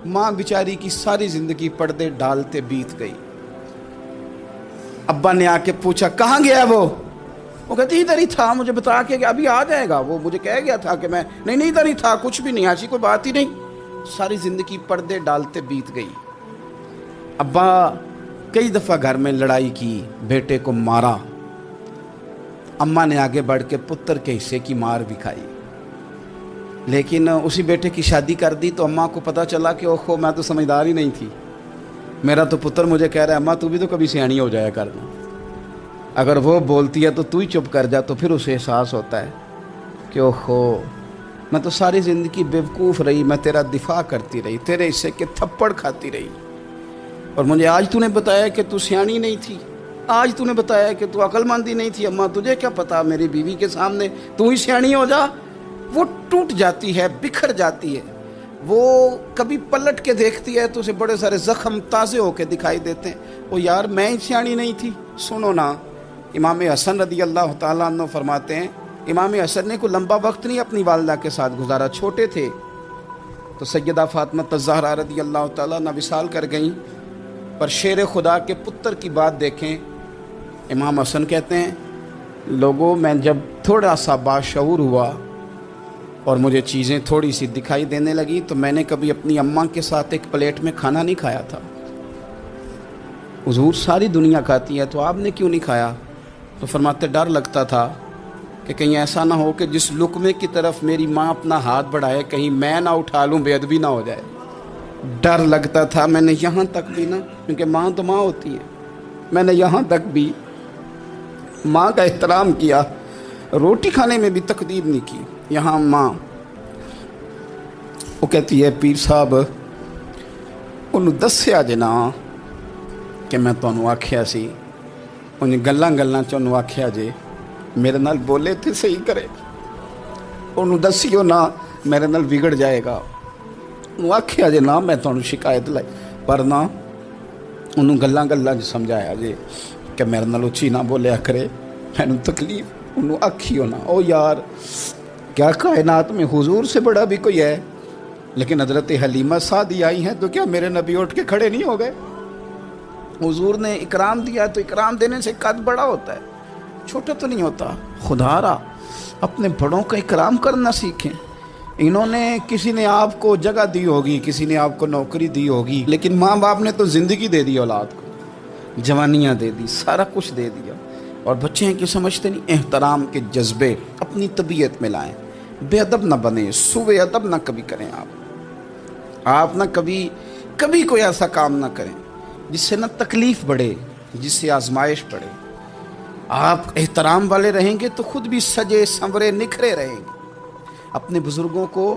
माँ बेचारी की सारी जिंदगी पर्दे डालते बीत गई। अब्बा ने आके पूछा कहाँ गया वो कहती इधर ही था, मुझे बता के अभी आ जाएगा, वो मुझे कह गया था कि मैं नहीं इधर ही था, कुछ भी नहीं, ऐसी कोई बात ही नहीं। सारी जिंदगी पर्दे डालते बीत गई। अब्बा कई दफ़ा घर में लड़ाई की, बेटे को मारा। अम्मा ने आगे बढ़ के पुत्र के हिस्से की मार भी खाई, लेकिन उसी बेटे की शादी कर दी तो अम्मा को पता चला कि ओहो मैं तो समझदार ही नहीं थी, मेरा तो पुत्र मुझे कह रहा है अम्मा तू भी तो कभी सियानी हो जाया करना, अगर वो बोलती है तो तू ही चुप कर जा। तो फिर उसे एहसास होता है कि ओहो मैं तो सारी ज़िंदगी बेवकूफ़ रही, मैं तेरा दिफा करती रही, तेरे हिस्से के थप्पड़ खाती रही, और मुझे आज तूने बताया कि तू सियानी नहीं थी, आज तूने बताया कि तू अक्लमंदी नहीं थी। अम्मा तुझे क्या पता, मेरी बीवी के सामने तू ही सियानी हो जा। वो टूट जाती है, बिखर जाती है। वो कभी पलट के देखती है तो उसे बड़े सारे ज़ख्म ताज़े होके दिखाई देते हैं। वो यार मैं ही सियानी नहीं थी। सुनो ना, इमाम हसन रदी अल्लाह ताला अन्हु फरमाते हैं, इमाम हसन ने कोई लंबा वक्त नहीं अपनी वालिदा के साथ गुजारा, छोटे थे तो सैयदा फातिमा ज़हरा रदी अल्लाह ताला अन्हा विसाल कर गईं। पर शेर खुदा के पुत्र की बात देखें, इमाम हसन कहते हैं लोगों मैं जब थोड़ा सा बाशऊर हुआ और मुझे चीज़ें थोड़ी सी दिखाई देने लगी तो मैंने कभी अपनी अम्मा के साथ एक प्लेट में खाना नहीं खाया था। हुजूर सारी दुनिया खाती है तो आपने क्यों नहीं खाया? तो फरमाते डर लगता था कि कहीं ऐसा ना हो कि जिस लुकमे की तरफ मेरी माँ अपना हाथ बढ़ाए कहीं मैं ना उठा लूँ, बेअदबी ना हो जाए। डर लगता था। मैंने यहाँ तक भी ना, क्योंकि माँ तो माँ होती है, मैंने यहाँ तक भी माँ का एहतराम किया, रोटी खाने में भी तकदीर नहीं की। यहाँ माँ वो कहती है पीर साहब उन्होंने दस्या जे ना कि मैं तुहानू आख्या सी, उन्हें गल्लां गल्लां च उन्होंने आख्या जे मेरे नाल बोले थे सही करे, उन्होंने दसियो ना मेरे नाल बिगड़ जाएगा, उन्होंने आख्या जे ना मैं तुहानू शिकायत लाई, पर ना उन्होंने गल्लां गल्लां च समझाया जे कि मेरे नाल उच्ची ना बोलिया करे, मैनू तकलीफ, उन्होंने आखियो ना। ओ यार क्या कायनात में हुजूर से बड़ा भी कोई है? लेकिन हज़रत हलीमा सादी आई हैं तो क्या मेरे नबी उठ के खड़े नहीं हो गए? हुजूर ने इकराम दिया तो इकराम देने से कद बड़ा होता है, छोटा तो नहीं होता। खुदारा अपने बड़ों का इकराम करना सीखें। इन्होंने किसी ने आपको जगह दी होगी, किसी ने आपको नौकरी दी होगी, लेकिन माँ बाप ने तो ज़िंदगी दे दी औलाद को, जवानियाँ दे दी, सारा कुछ दे दिया। और बच्चे हैं कि समझते नहीं। एहतराम के जज्बे अपनी तबीयत में लाएं, बेअदब ना बने, सुबे अदब ना कभी करें। आप ना कभी कोई ऐसा काम ना करें जिससे ना तकलीफ़ बढ़े, जिससे आजमाइश बढ़े। आप एहतराम वाले रहेंगे तो खुद भी सजे संवरे निखरे रहेंगे। अपने बुज़ुर्गों को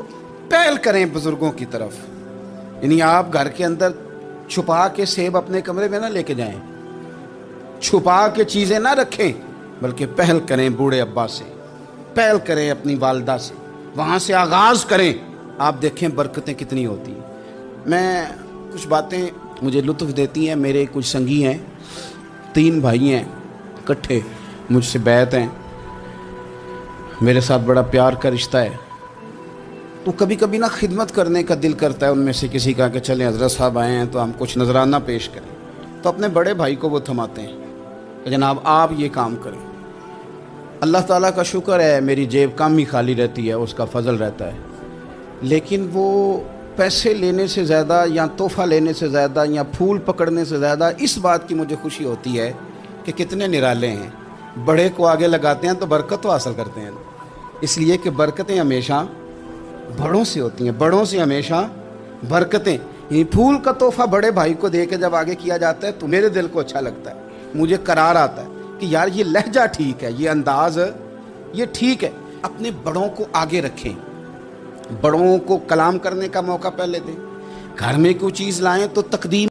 पहल करें बुज़ुर्गों की तरफ, यानी आप घर के अंदर छुपा के सेब अपने कमरे में ना लेके जाएं, छुपा के चीज़ें ना रखें, बल्कि पहल करें बूढ़े अब्बा से, पहल करें अपनी वालदा से, वहाँ से आगाज़ करें। आप देखें बरकतें कितनी होती हैं। मैं कुछ बातें मुझे लुत्फ़ देती हैं। मेरे कुछ संगी हैं, 3 भाई हैं, इकट्ठे मुझसे बैत हैं, मेरे साथ बड़ा प्यार का रिश्ता है। तो कभी कभी ना खिदमत करने का दिल करता है उनमें से किसी का कि चलें हज़रत साहब आए हैं तो हम कुछ नजराना पेश करें। तो अपने बड़े भाई को वो थमाते हैं कि जनाब आप ये काम करें। अल्लाह ताला का शुक्र है मेरी जेब कम ही खाली रहती है, उसका फजल रहता है, लेकिन वो पैसे लेने से ज़्यादा या तोहफ़ा लेने से ज़्यादा या फूल पकड़ने से ज़्यादा इस बात की मुझे खुशी होती है कि कितने निराले हैं। बड़े को आगे लगाते हैं तो बरकत तो हासिल करते हैं, इसलिए कि बरकतें हमेशा बड़ों से होती हैं, बड़ों से हमेशा बरकतें। ये फूल का तोहफ़ा बड़े भाई को दे के जब आगे किया जाता है तो मेरे दिल को अच्छा लगता है, मुझे करार आता है कि यार ये लहजा ठीक है, ये अंदाज़ ये ठीक है। अपने बड़ों को आगे रखें, बड़ों को कलाम करने का मौका पहले दें। घर में कोई चीज़ लाएं तो तकदीम